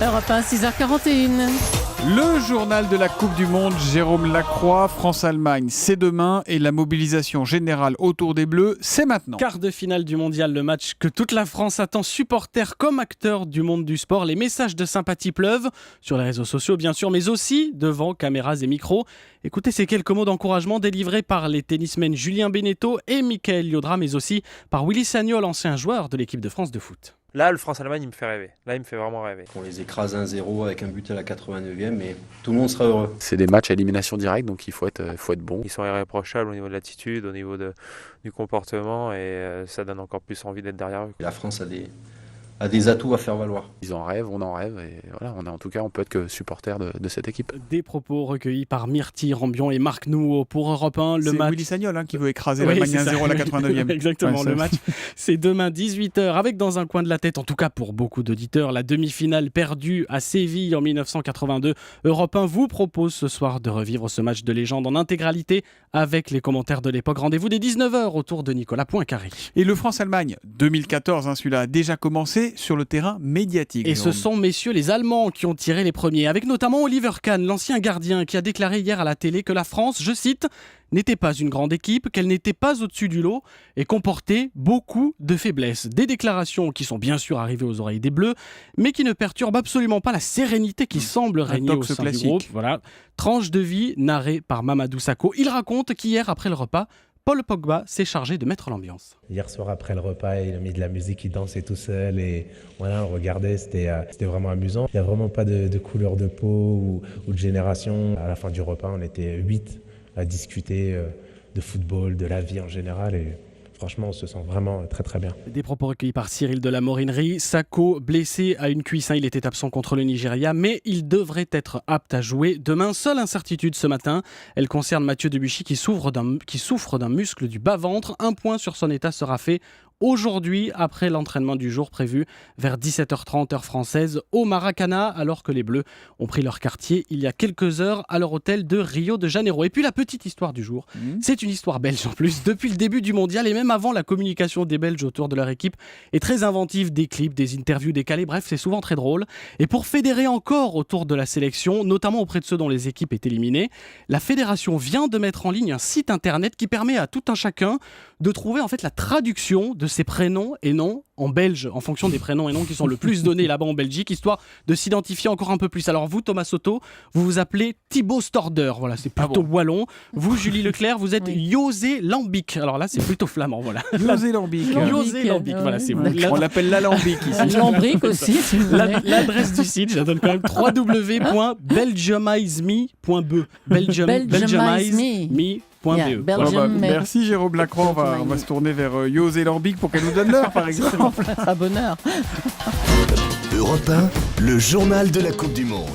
Europe 1, 6h41. Le journal de la Coupe du Monde, Jérôme Lacroix, France-Allemagne, c'est demain et la mobilisation générale autour des Bleus, c'est maintenant. Quart de finale du mondial, le match que toute la France attend, supporters comme acteurs du monde du sport. Les messages de sympathie pleuvent sur les réseaux sociaux bien sûr, mais aussi devant caméras et micros. Écoutez ces quelques mots d'encouragement délivrés par les tennismen Julien Benneteau et Mickaël Liodra, mais aussi par Willy Sagnol, ancien joueur de l'équipe de France de foot. Là, le France-Allemagne, il me fait rêver. Là, il me fait vraiment rêver. On les écrase 1-0 avec un but à la 89e et tout le monde sera heureux. C'est des matchs à élimination directe, donc il faut être bon. Ils sont irréprochables au niveau de l'attitude, au niveau du comportement et ça donne encore plus envie d'être derrière eux. La France a des atouts à faire valoir. Ils en rêvent, on en rêve et voilà, on peut être que supporter de cette équipe. Des propos recueillis par Myrtille Rambion et Marc Nouveau pour Europe 1. C'est Willy Sagnol qui veut écraser l'Allemagne 1-0 à la 89e. Exactement, le match c'est demain 18h avec dans un coin de la tête, en tout cas pour beaucoup d'auditeurs, la demi-finale perdue à Séville en 1982. Europe 1 vous propose ce soir de revivre ce match de légende en intégralité avec les commentaires de l'époque. Rendez-vous dès 19h autour de Nicolas Poincaré. Et le France-Allemagne 2014, celui-là a déjà commencé sur le terrain médiatique. Et ce sont, messieurs, les Allemands qui ont tiré les premiers, avec notamment Oliver Kahn, l'ancien gardien, qui a déclaré hier à la télé que la France, je cite, n'était pas une grande équipe, qu'elle n'était pas au-dessus du lot et comportait beaucoup de faiblesses. Des déclarations qui sont bien sûr arrivées aux oreilles des Bleus, mais qui ne perturbent absolument pas la sérénité qui semble régner au sein du groupe. Voilà. Tranche de vie narrée par Mamadou Sakho. Il raconte qu'hier, après le repas, Paul Pogba s'est chargé de mettre l'ambiance. Hier soir, après le repas, il a mis de la musique, il dansait tout seul et voilà, on regardait, c'était vraiment amusant. Il n'y a vraiment pas de couleur de peau ou de génération. À la fin du repas, on était 8 à discuter de football, de la vie en général et franchement, on se sent vraiment très très bien. Des propos recueillis par Cyril de la Morinerie. Sakho, blessé à une cuisse, il était absent contre le Nigeria, mais il devrait être apte à jouer demain. Seule incertitude ce matin, elle concerne Mathieu Debuchy qui souffre d'un muscle du bas-ventre. Un point sur son état sera fait aujourd'hui, après l'entraînement du jour prévu vers 17h30 heure française au Maracana, alors que les Bleus ont pris leur quartier il y a quelques heures à leur hôtel de Rio de Janeiro. Et puis la petite histoire du jour, c'est une histoire belge en plus. Depuis le début du mondial et même avant, la communication des Belges autour de leur équipe est très inventive. Des clips, des interviews décalées, bref, c'est souvent très drôle. Et pour fédérer encore autour de la sélection, notamment auprès de ceux dont les équipes est éliminée, la fédération vient de mettre en ligne un site internet qui permet à tout un chacun de trouver en fait la traduction de ses prénoms et noms en belge, en fonction des prénoms et noms qui sont le plus donnés là-bas en Belgique, histoire de s'identifier encore un peu plus. Alors vous, Thomas Soto, vous vous appelez Thibaut Storder, voilà, c'est plutôt wallon. Vous, Julie Leclerc, vous êtes José Lambic. Alors là, c'est plutôt flamand, voilà. José Lambic. José Lambic, voilà, c'est vous. On l'appelle l'Alambic ici. Lambric aussi, si vous voulez. L'adresse du site, je la donne quand même, www.belgiumize.me. Belgiumize.me. Merci Jérôme Lacroix, on va se tourner vers José Lambic pour qu'elle nous donne l'heure par exemple. À bonne heure. Europe 1, le journal de la Coupe du Monde.